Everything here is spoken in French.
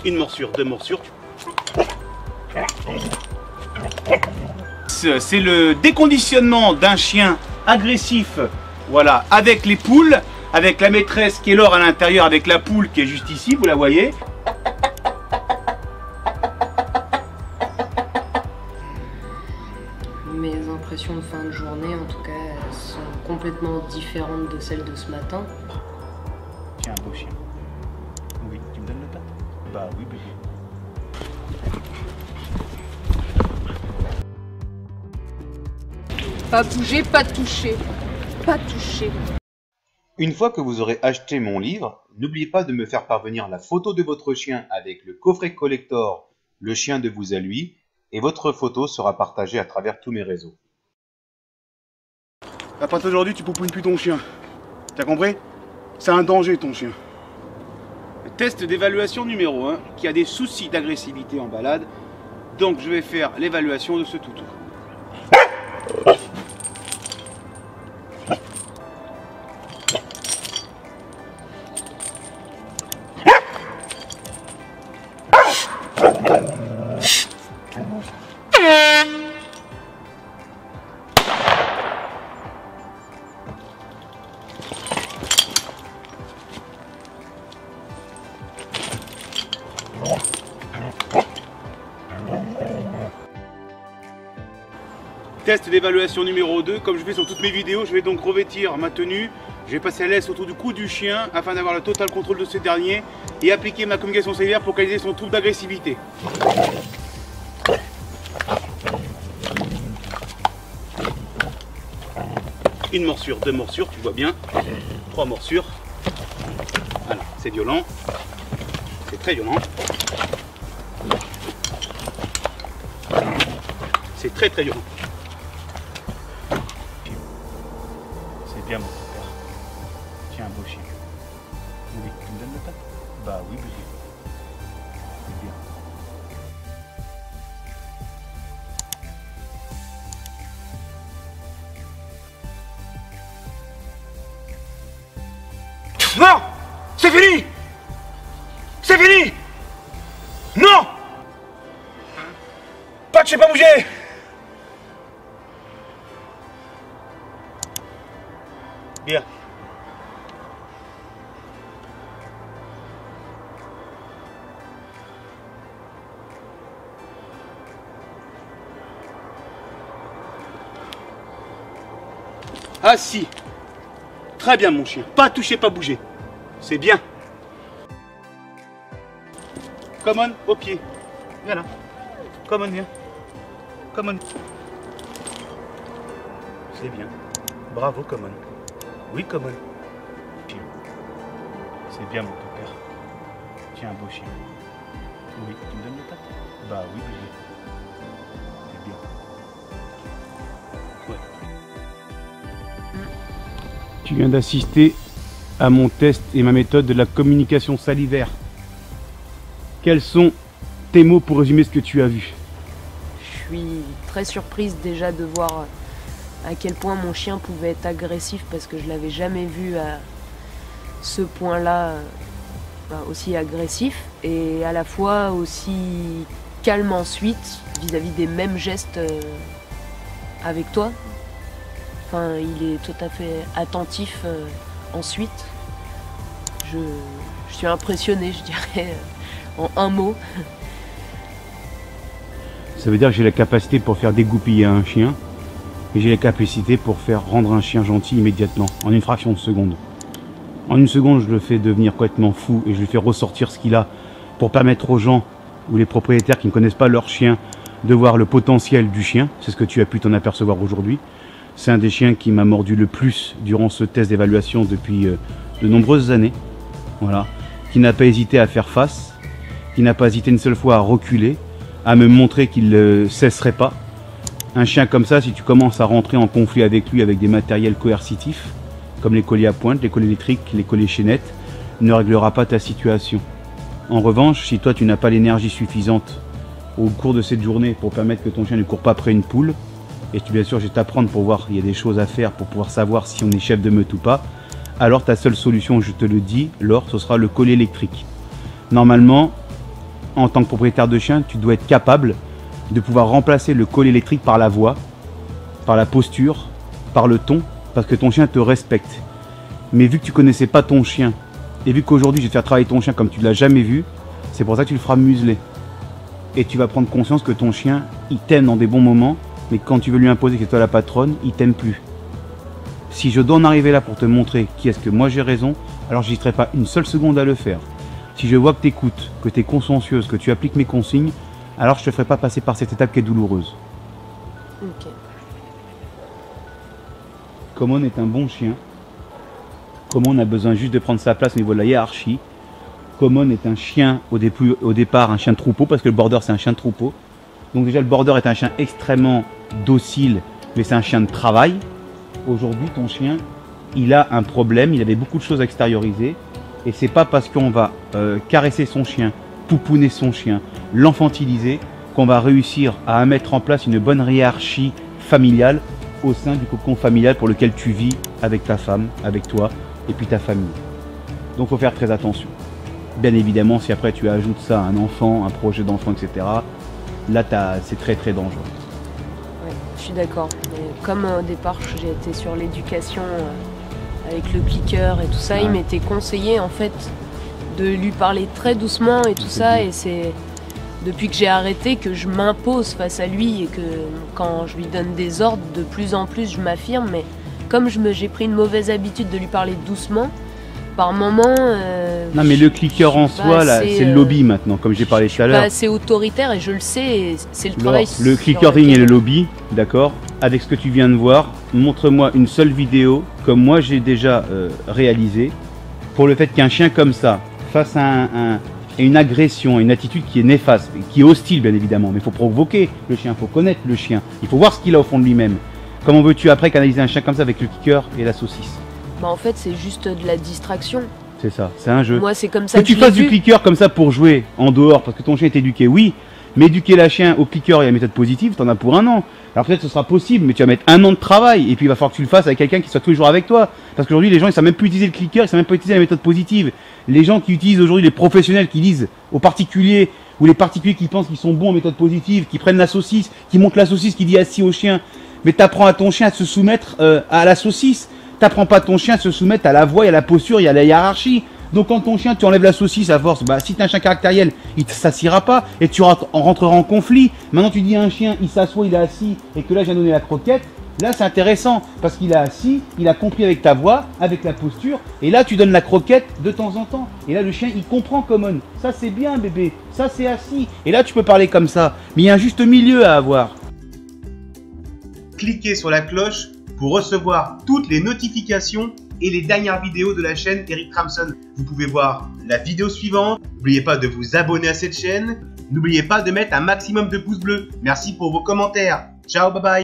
Une morsure, deux morsures. C'est le déconditionnement d'un chien agressif, voilà, avec les poules, avec la maîtresse qui est l'or à l'intérieur, avec la poule qui est juste ici, vous la voyez. Mes impressions de fin de journée, en tout cas, sont complètement différentes de celles de ce matin. Tiens, un beau chien. Oui, tu me donnes le patte? Bah oui, bébé. Pas bouger, pas toucher. Pas toucher. Une fois que vous aurez acheté mon livre, n'oubliez pas de me faire parvenir la photo de votre chien avec le coffret collector Le chien de vous à lui, et votre photo sera partagée à travers tous mes réseaux. À partir d'aujourd'hui, tu poupouines plus ton chien. T'as compris? C'est un danger ton chien. Test d'évaluation numéro 1, qui a des soucis d'agressivité en balade. Donc je vais faire l'évaluation de ce toutou. Test d'évaluation numéro 2, comme je fais sur toutes mes vidéos, je vais donc revêtir ma tenue. Je vais passer la laisse autour du cou du chien afin d'avoir le total contrôle de ce dernier et appliquer ma communication cellulaire pour canaliser son trouble d'agressivité. Une morsure, deux morsures, tu vois bien. Trois morsures. Voilà, c'est violent. C'est très violent. C'est très très violent. C'est bien mon petit père. Tiens, un beau chien. Oui, tu me donnes le patte? Bah oui, bébé. C'est bien. Non! C'est fini! C'est fini! Non! Pas de, je sais pas bouger! Bien. Assis. Très bien mon chien. Pas toucher, pas bouger. C'est bien. Come on, au pied. Viens là. Come on, viens. Come on. C'est bien. Bravo, come on. Oui, come on. C'est bien mon petit père. Tiens, un beau chien. Oui, tu me donnes le patte? Bah oui, bébé. C'est bien. Ouais. Tu viens d'assister à mon test et ma méthode de la communication salivaire. Quels sont tes mots pour résumer ce que tu as vu? Je suis très surprise déjà de voir à quel point mon chien pouvait être agressif parce que je l'avais jamais vu à ce point-là aussi agressif et à la fois aussi calme ensuite vis-à-vis des mêmes gestes avec toi. Enfin, il est tout à fait attentif ensuite. Je suis impressionnée, je dirais, en un mot. Ça veut dire que j'ai la capacité pour faire dégoupiller un chien et j'ai la capacité pour faire rendre un chien gentil immédiatement, en une fraction de seconde. En une seconde, je le fais devenir complètement fou et je lui fais ressortir ce qu'il a pour permettre aux gens ou les propriétaires qui ne connaissent pas leur chien de voir le potentiel du chien. C'est ce que tu as pu t'en apercevoir aujourd'hui. C'est un des chiens qui m'a mordu le plus durant ce test d'évaluation depuis de nombreuses années. Voilà. Qui n'a pas hésité à faire face, qui n'a pas hésité une seule fois à reculer, à me montrer qu'il ne cesserait pas. Un chien comme ça, si tu commences à rentrer en conflit avec lui avec des matériels coercitifs, comme les colliers à pointe, les colliers électriques, les colliers chaînettes, ne réglera pas ta situation. En revanche, si toi tu n'as pas l'énergie suffisante au cours de cette journée pour permettre que ton chien ne court pas après une poule, et bien sûr je vais t'apprendre pour voir, il y a des choses à faire pour pouvoir savoir si on est chef de meute ou pas, alors ta seule solution, je te le dis, Laure, ce sera le collier électrique. Normalement, en tant que propriétaire de chien, tu dois être capable de pouvoir remplacer le call électrique par la voix, par la posture, par le ton, parce que ton chien te respecte. Mais vu que tu connaissais pas ton chien, et vu qu'aujourd'hui je vais te faire travailler ton chien comme tu ne l'as jamais vu, c'est pour ça que tu le feras museler. Et tu vas prendre conscience que ton chien, il t'aime dans des bons moments, mais quand tu veux lui imposer que c'est toi la patronne, il t'aime plus. Si je dois en arriver là pour te montrer qui est-ce que moi j'ai raison, alors je n'hésiterai pas une seule seconde à le faire. Si je vois que tu écoutes, que tu es consciencieuse, que tu appliques mes consignes, alors je te ferai pas passer par cette étape qui est douloureuse. Ok. Common est un bon chien. Common a besoin juste de prendre sa place au niveau de la hiérarchie. Common est un chien au départ, un chien de troupeau, parce que le border c'est un chien de troupeau. Donc déjà le border est un chien extrêmement docile, mais c'est un chien de travail. Aujourd'hui ton chien, il a un problème, il avait beaucoup de choses à extérioriser. Et c'est pas parce qu'on va caresser son chien, pouponner son chien, l'enfantiliser, qu'on va réussir à mettre en place une bonne hiérarchie familiale au sein du cocon familial pour lequel tu vis avec ta femme, avec toi et puis ta famille. Donc il faut faire très attention. Bien évidemment, si après tu ajoutes ça à un enfant, un projet d'enfant, etc., là c'est très très dangereux. Ouais, je suis d'accord. Comme au départ j'ai été sur l'éducation avec le clicker et tout ça, il m'était conseillé en fait de lui parler très doucement et tout ça, et c'est depuis que j'ai arrêté que je m'impose face à lui et que quand je lui donne des ordres, de plus en plus je m'affirme, mais comme j'ai pris une mauvaise habitude de lui parler doucement, par moment... non mais le clicker en soi, là, c'est le lobby maintenant, comme j'ai parlé tout à l'heure. Pas assez autoritaire et je le sais, et c'est le travail... Le clickering et le lobby, d'accord, avec ce que tu viens de voir, montre-moi une seule vidéo, comme moi j'ai déjà réalisé, pour le fait qu'un chien comme ça, face à une agression, une attitude qui est néfaste, qui est hostile bien évidemment, mais il faut provoquer le chien, il faut connaître le chien, il faut voir ce qu'il a au fond de lui-même. Comment veux-tu après canaliser un chien comme ça avec le clicker et la saucisse? Bah en fait c'est juste de la distraction. C'est ça, c'est un jeu. Moi c'est comme ça que tu fasses du clicker comme ça pour jouer en dehors parce que ton chien est éduqué, oui, mais éduquer la chien au clicker et à la méthode positive, t'en as pour 1 an. Alors peut-être ce sera possible, mais tu vas mettre 1 an de travail et puis il va falloir que tu le fasses avec quelqu'un qui soit tous les jours avec toi. Parce qu'aujourd'hui les gens ils savent même plus utiliser le clicker, ils savent même pas utiliser la méthode positive. Les gens qui utilisent aujourd'hui, les professionnels qui disent aux particuliers, ou les particuliers qui pensent qu'ils sont bons en méthode positive, qui prennent la saucisse, qui montent la saucisse, qui dit assis au chien, mais t'apprends à ton chien à se soumettre à la saucisse. T'apprends pas à ton chien à se soumettre à la voix et à la posture et à la hiérarchie. Donc quand ton chien, tu enlèves la saucisse à force, bah si t'es un chien caractériel, il ne s'assiera pas et tu rentreras en conflit. Maintenant tu dis à un chien, il s'assoit, il est assis et que là j'ai donné la croquette, là c'est intéressant parce qu'il est assis, il a compris avec ta voix, avec la posture, et là tu donnes la croquette de temps en temps. Et là le chien il comprend Common, ça c'est bien bébé, ça c'est assis. Et là tu peux parler comme ça, mais il y a un juste milieu à avoir. Cliquez sur la cloche pour recevoir toutes les notifications et les dernières vidéos de la chaîne Eric Kramson. Vous pouvez voir la vidéo suivante. N'oubliez pas de vous abonner à cette chaîne. N'oubliez pas de mettre un maximum de pouces bleus. Merci pour vos commentaires. Ciao, bye bye.